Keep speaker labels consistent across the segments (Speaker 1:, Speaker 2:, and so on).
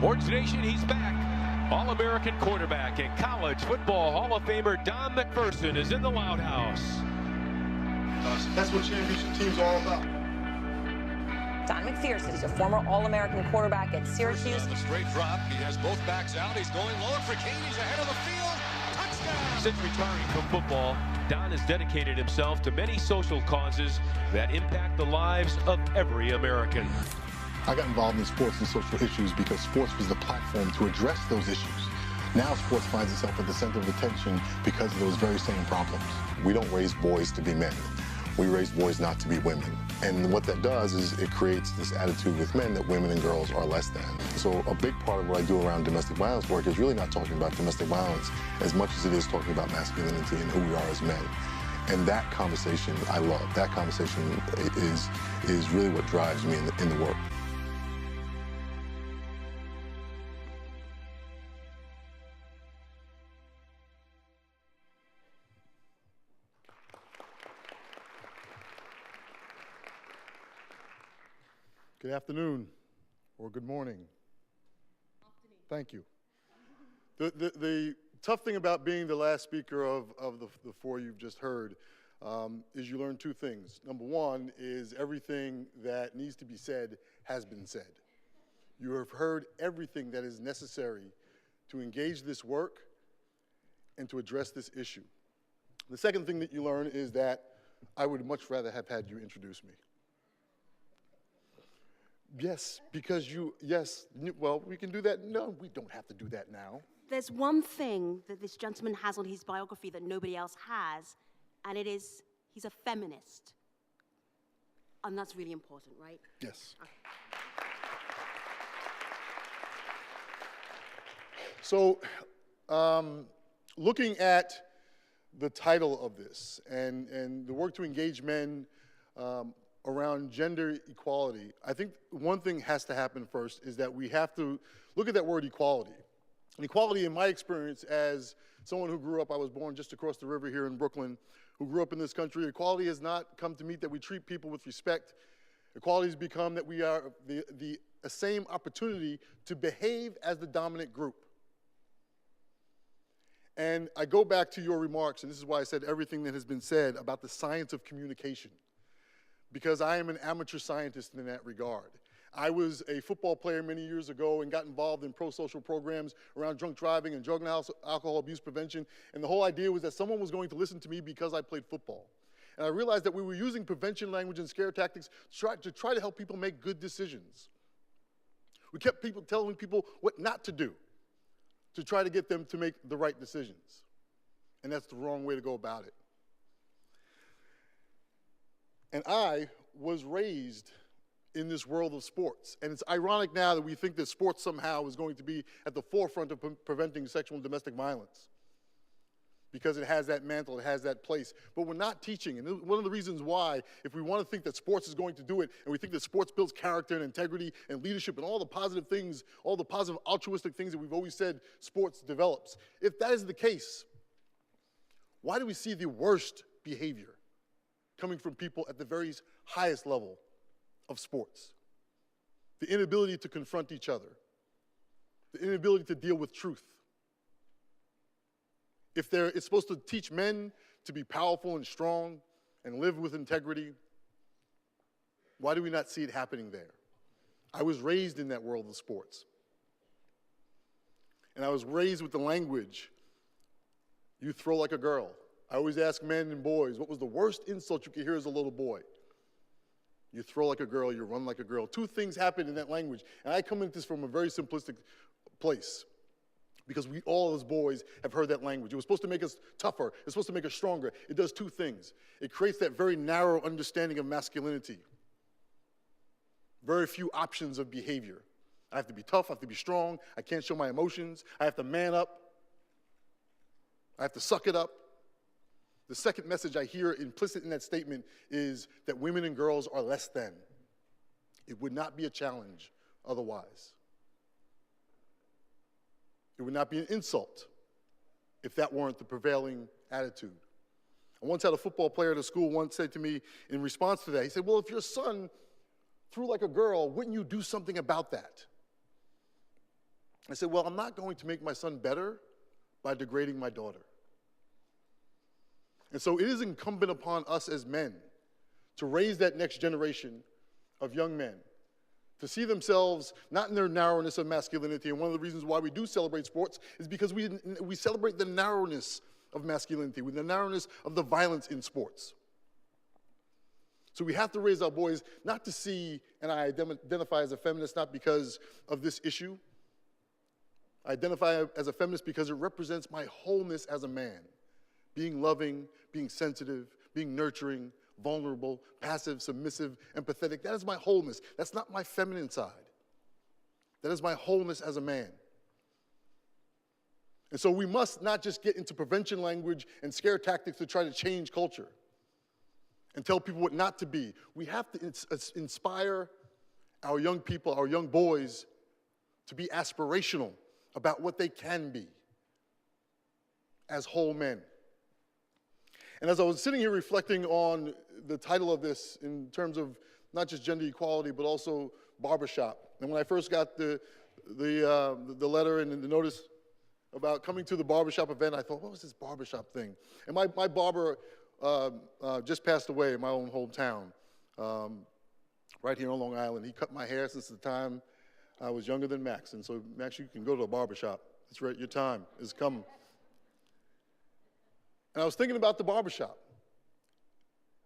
Speaker 1: Orange Nation, he's back. All-American quarterback and college football Hall of Famer Don McPherson is in the Loud House.
Speaker 2: That's what championship teams are all about.
Speaker 3: Don McPherson is a former All-American quarterback at Syracuse.
Speaker 4: On the straight drop, he has both backs out. He's going low for Kane. He's ahead of the field. Touchdown!
Speaker 1: Since retiring from football, Don has dedicated himself to many social causes that impact the lives of every American.
Speaker 2: I got involved in sports and social issues because sports was the platform to address those issues. Now sports finds itself at the center of attention because of those very same problems. We don't raise boys to be men. We raise boys not to be women. And what that does is it creates this attitude with men that women and girls are less than. So a big part of what I do around domestic violence work is really not talking about domestic violence as much as it is talking about masculinity and who we are as men. And that conversation I love. That conversation is really what drives me in the work. Good afternoon, or good morning. Afternoon. Thank you. The tough thing about being the last speaker of the four you've just heard is you learn two things. Number one is everything that needs to be said has been said. You have heard everything that is necessary to engage this work and to address this issue. The second thing that you learn is that I would much rather have had you introduce me. Yes, because well, we can do that. No, we don't have to do that now.
Speaker 5: There's one thing that this gentleman has on his biography that nobody else has, and it is he's a feminist. And that's really important, right?
Speaker 2: Yes. Okay. So, looking at the title of this and the work to engage men around gender equality, I think one thing has to happen first is that we have to look at that word equality. And equality, in my experience as someone who grew up, I was born just across the river here in Brooklyn, who grew up in this country, equality has not come to mean that we treat people with respect. Equality has become that we are the same opportunity to behave as the dominant group. And I go back to your remarks, and this is why I said everything that has been said about the science of communication, because I am an amateur scientist in that regard. I was a football player many years ago and got involved in pro-social programs around drunk driving and drug and alcohol abuse prevention, and the whole idea was that someone was going to listen to me because I played football. And I realized that we were using prevention language and scare tactics to try to help people make good decisions. We kept telling people what not to do to try to get them to make the right decisions. And that's the wrong way to go about it. And I was raised in this world of sports. And it's ironic now that we think that sports somehow is going to be at the forefront of preventing sexual and domestic violence, because it has that mantle, it has that place. But we're not teaching. And one of the reasons why, if we want to think that sports is going to do it, and we think that sports builds character and integrity and leadership and all the positive things, all the positive altruistic things that we've always said sports develops, if that is the case, why do we see the worst behavior coming from people at the very highest level of sports? The inability to confront each other, the inability to deal with truth. If it's supposed to teach men to be powerful and strong and live with integrity, why do we not see it happening there? I was raised in that world of sports. And I was raised with the language, you throw like a girl. I always ask men and boys, what was the worst insult you could hear as a little boy? You throw like a girl, you run like a girl. Two things happen in that language. And I come at this from a very simplistic place, because we all as boys have heard that language. It was supposed to make us tougher. It's supposed to make us stronger. It does two things. It creates that very narrow understanding of masculinity. Very few options of behavior. I have to be tough, I have to be strong, I can't show my emotions, I have to man up, I have to suck it up. The second message I hear implicit in that statement is that women and girls are less than. It would not be a challenge otherwise. It would not be an insult if that weren't the prevailing attitude. I once had a football player at a school once said to me in response to that, he said, well, if your son threw like a girl, wouldn't you do something about that? I said, well, I'm not going to make my son better by degrading my daughter. And so it is incumbent upon us as men to raise that next generation of young men to see themselves not in their narrowness of masculinity. And one of the reasons why we do celebrate sports is because we celebrate the narrowness of masculinity, with the narrowness of the violence in sports. So we have to raise our boys not to see, and I identify as a feminist not because of this issue. I identify as a feminist because it represents my wholeness as a man. Being loving, being sensitive, being nurturing, vulnerable, passive, submissive, empathetic. That is my wholeness. That's not my feminine side. That is my wholeness as a man. And so we must not just get into prevention language and scare tactics to try to change culture and tell people what not to be. We have to inspire our young people, our young boys, to be aspirational about what they can be as whole men. And as I was sitting here reflecting on the title of this in terms of not just gender equality, but also Barbershop, and when I first got the letter and the notice about coming to the Barbershop event, I thought, what was this Barbershop thing? And my barber just passed away in my own hometown, right here on Long Island. He cut my hair since the time I was younger than Max. And so, Max, you can go to a barbershop. It's right, your time is coming. And I was thinking about the barbershop.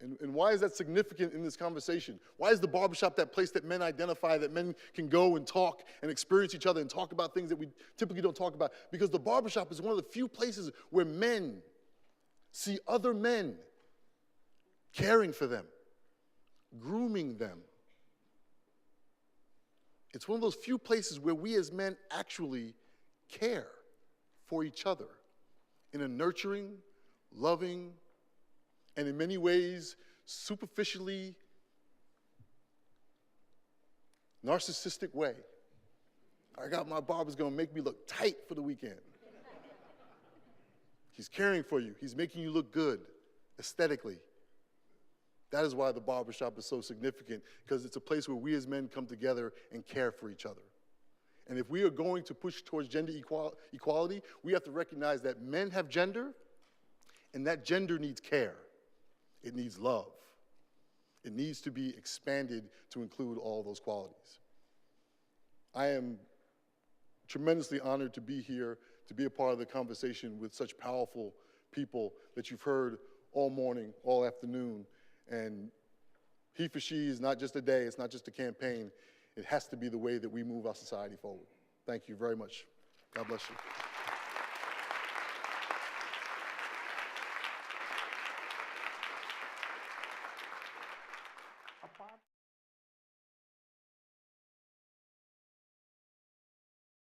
Speaker 2: And why is that significant in this conversation? Why is the barbershop that place that men identify, that men can go and talk and experience each other and talk about things that we typically don't talk about? Because the barbershop is one of the few places where men see other men caring for them, grooming them. It's one of those few places where we as men actually care for each other in a nurturing, loving, and in many ways, superficially narcissistic way. I got my barber's gonna make me look tight for the weekend. He's caring for you. He's making you look good aesthetically. That is why the barbershop is so significant, because it's a place where we as men come together and care for each other. And if we are going to push towards gender equality, we have to recognize that men have gender, and that gender needs care. It needs love. It needs to be expanded to include all those qualities. I am tremendously honored to be here, to be a part of the conversation with such powerful people that you've heard all morning, all afternoon. And he for she is not just a day, it's not just a campaign. It has to be the way that we move our society forward. Thank you very much. God bless you.